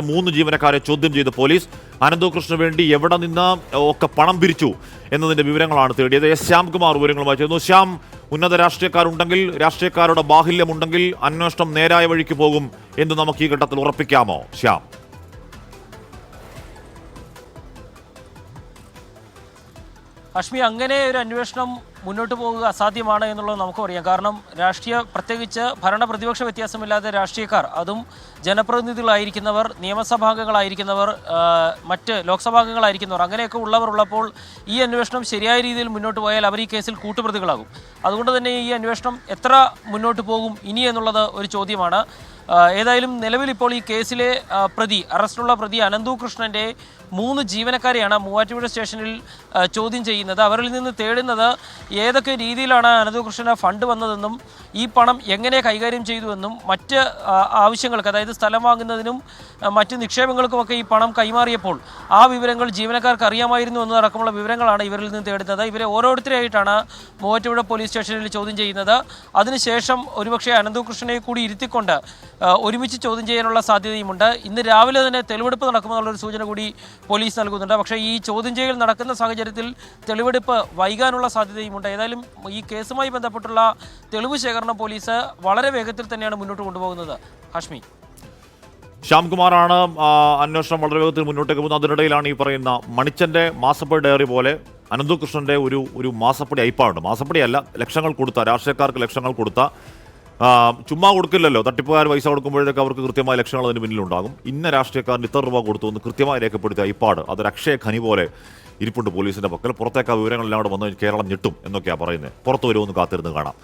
3 ജീവനക്കാരെ ചോദ്യം ചെയ്ത് പോലീസ്. അനന്തകൃഷ്ണന് വേണ്ടി എവിടെ നിന്ന് ഒക്കെ പണം പിരിച്ചു എന്നതിന്റെ വിവരങ്ങളാണ് തേടിയത്. എസ് ശ്യാംകുമാർ വിവരങ്ങളുമായി ചേർന്നു. ശ്യാം, ഉന്നത രാഷ്ട്രീയക്കാരുണ്ടെങ്കിൽ, രാഷ്ട്രീയക്കാരുടെ ബാഹുല്യമുണ്ടെങ്കിൽ അന്വേഷണം നേരായ വഴിക്ക് പോകും എന്ന് നമുക്ക് ഈ ഘട്ടത്തിൽ ഉറപ്പിക്കാമോ ശ്യാം? അശ്മി, അങ്ങനെ ഒരു അന്വേഷണം മുന്നോട്ട് പോകുക അസാധ്യമാണ് എന്നുള്ളത് നമുക്കറിയാം. കാരണം പ്രത്യേകിച്ച് ഭരണ പ്രതിപക്ഷ വ്യത്യാസമില്ലാതെ രാഷ്ട്രീയക്കാർ, അതും ജനപ്രതിനിധികളായിരിക്കുന്നവർ, നിയമസഭാംഗങ്ങളായിരിക്കുന്നവർ, മറ്റ് ലോക്സഭാംഗങ്ങളായിരിക്കുന്നവർ, അങ്ങനെയൊക്കെ ഉള്ളവർ ഉള്ളപ്പോൾ ഈ അന്വേഷണം ശരിയായ രീതിയിൽ മുന്നോട്ട് പോയാൽ അവർ ഈ കേസിൽ കൂട്ടുപ്രതികളാകും. അതുകൊണ്ട് തന്നെ ഈ അന്വേഷണം എത്ര മുന്നോട്ട് പോകും ഇനി എന്നുള്ളത് ഒരു ചോദ്യമാണ്. ഏതായാലും നിലവിൽ ഇപ്പോൾ ഈ കേസിലെ അറസ്റ്റിലുള്ള പ്രതി അനന്തകൃഷ്ണൻ്റെ 3 ജീവനക്കാരെയാണ് മൂവാറ്റുപുഴ സ്റ്റേഷനിൽ ചോദ്യം ചെയ്യുന്നത്. അവരിൽ നിന്ന് തേടുന്നത് ഏതൊക്കെ രീതിയിലാണ് അനന്തകൃഷ്ണന് ഫണ്ട് വന്നതെന്നും ഈ പണം എങ്ങനെ കൈകാര്യം ചെയ്തുവെന്നും മറ്റ് ആവശ്യങ്ങൾക്ക്, അതായത് സ്ഥലം വാങ്ങുന്നതിനും മറ്റ് നിക്ഷേപങ്ങൾക്കുമൊക്കെ ഈ പണം കൈമാറിയപ്പോൾ ആ വിവരങ്ങൾ ജീവനക്കാർക്ക് അറിയാമായിരുന്നു എന്നതടക്കമുള്ള വിവരങ്ങളാണ് ഇവരിൽ നിന്ന് തേടുന്നത്. ഇവരെ ഓരോരുത്തരെയായിട്ടാണ് മൂവാറ്റുപുഴ പോലീസ് സ്റ്റേഷനിൽ ചോദ്യം ചെയ്യുന്നത്. അതിനുശേഷം ഒരുപക്ഷെ അനന്തകൃഷ്ണനെ കൂടി ഇരുത്തിക്കൊണ്ട് ഒരുമിച്ച് ചോദ്യം ചെയ്യാനുള്ള സാധ്യതയുമുണ്ട്. ഇന്ന് രാവിലെ തന്നെ തെളിവെടുപ്പ് നടക്കുമെന്നുള്ളൊരു സൂചന കൂടി പോലീസ് നൽകുന്നുണ്ട്. പക്ഷേ ഈ ചോദ്യം ചെയ്യൽ നടക്കുന്ന സാഹചര്യത്തിൽ തെളിവെടുപ്പ് വൈകാനുള്ള സാധ്യതയുമുണ്ട്. ഏതായാലും ഈ കേസുമായി ബന്ധപ്പെട്ടുള്ള തെളിവ് ശേഖരണം പോലീസ് വളരെ വേഗത്തിൽ തന്നെയാണ് മുന്നോട്ട് കൊണ്ടുപോകുന്നത്. ഹാഷ്മി, ശ്യാംകുമാറാണ് അന്വേഷണം വളരെ വേഗത്തിൽ മുന്നോട്ടേക്ക് പോകുന്നത്. അതിനിടയിലാണ് ഈ പറയുന്ന മണിച്ചന്റെ മാസപ്പടി ഡയറി പോലെ അനന്തകൃഷ്ണന്റെ ഒരു മാസപ്പടി ഐപ്പാടുണ്ട്. മാസപ്പടിയല്ല, ലക്ഷങ്ങൾ കൊടുത്ത, രാഷ്ട്രീയക്കാർക്ക് ലക്ഷങ്ങൾ കൊടുത്ത, ചുമ്മാ കൊടുക്കില്ലല്ലോ, തട്ടിപ്പുകാർ പൈസ കൊടുക്കുമ്പോഴേക്ക് അവർക്ക് കൃത്യമായ ലക്ഷങ്ങൾ അതിന് പിന്നിലുണ്ടാകും. ഇന്ന രാഷ്ട്രീയക്കാരന് ഇത്ര രൂപ കൊടുത്തു എന്ന് കൃത്യമായി രേഖപ്പെടുത്തിയ ഐപ്പാട് അതൊരു അക്ഷയ ഖനി പോലെ ഇരിപ്പുണ്ട് പോലീസിന്റെ പക്കൽ. പുറത്തേക്ക് ആ വിവരങ്ങളെല്ലാം അവിടെ വന്നു കേരളം ഞെട്ടും എന്നൊക്കെയാണ് പറയുന്നത്. പുറത്തു വരുമെന്ന് കാത്തിരുന്ന് കാണാം.